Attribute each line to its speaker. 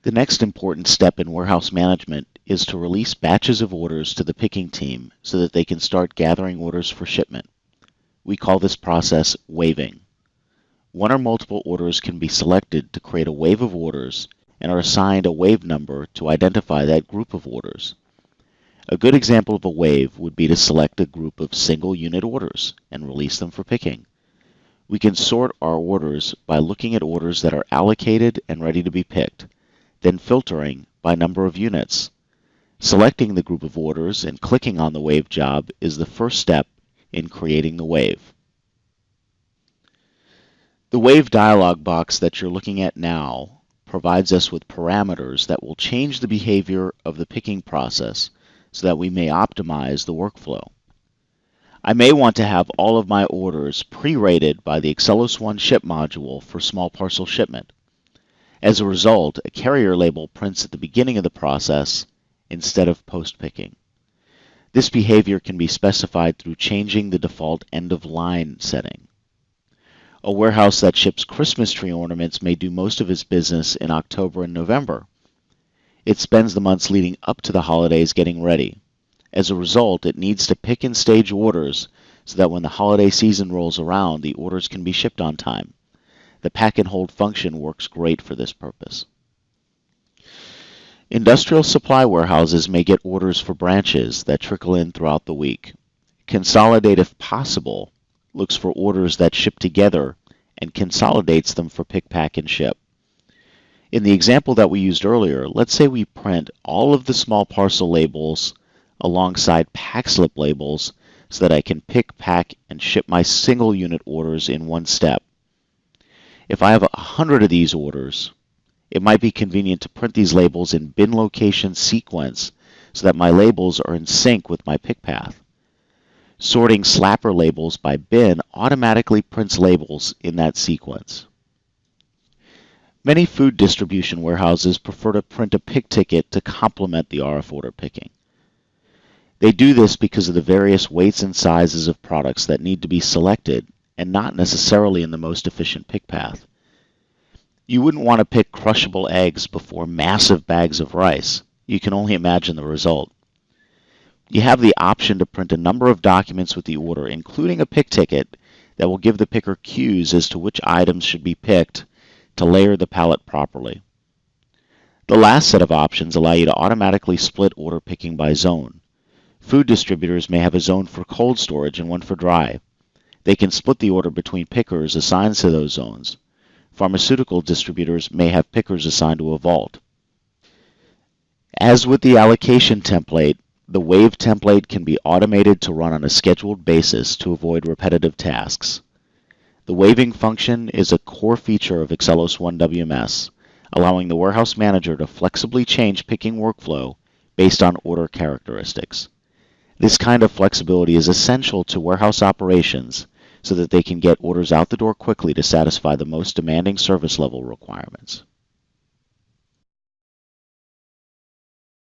Speaker 1: The next important step in warehouse management is to release batches of orders to the picking team so that they can start gathering orders for shipment. We call this process waving. One or multiple orders can be selected to create a wave of orders and are assigned a wave number to identify that group of orders. A good example of a wave would be to select a group of single unit orders and release them for picking. We can sort our orders by looking at orders that are allocated and ready to be picked, then filtering by number of units. Selecting the group of orders and clicking on the wave job is the first step in creating the wave. The wave dialog box that you're looking at now provides us with parameters that will change the behavior of the picking process so that we may optimize the workflow. I may want to have all of my orders pre-rated by the AccellosOne ship module for small parcel shipment. As a result, a carrier label prints at the beginning of the process instead of post-picking. This behavior can be specified through changing the default end-of-line setting. A warehouse that ships Christmas tree ornaments may do most of its business in October and November. It spends the months leading up to the holidays getting ready. As a result, it needs to pick and stage orders so that when the holiday season rolls around, the orders can be shipped on time. The pack and hold function works great for this purpose. Industrial supply warehouses may get orders for branches that trickle in throughout the week. Consolidate, if possible, looks for orders that ship together and consolidates them for pick, pack, and ship. In the example that we used earlier, let's say we print all of the small parcel labels alongside pack slip labels so that I can pick, pack, and ship my single unit orders in one step. If I have 100 of these orders, it might be convenient to print these labels in bin location sequence so that my labels are in sync with my pick path. Sorting slapper labels by bin automatically prints labels in that sequence. Many food distribution warehouses prefer to print a pick ticket to complement the RF order picking. They do this because of the various weights and sizes of products that need to be selected and not necessarily in the most efficient pick path. You wouldn't want to pick crushable eggs before massive bags of rice. You can only imagine the result. You have the option to print a number of documents with the order, including a pick ticket, that will give the picker cues as to which items should be picked to layer the pallet properly. The last set of options allow you to automatically split order picking by zone. Food distributors may have a zone for cold storage and one for dry. They can split the order between pickers assigned to those zones. Pharmaceutical distributors may have pickers assigned to a vault. As with the allocation template, the wave template can be automated to run on a scheduled basis to avoid repetitive tasks. The waving function is a core feature of AccellosOne WMS, allowing the warehouse manager to flexibly change picking workflow based on order characteristics. This kind of flexibility is essential to warehouse operations so that they can get orders out the door quickly to satisfy the most demanding service level requirements.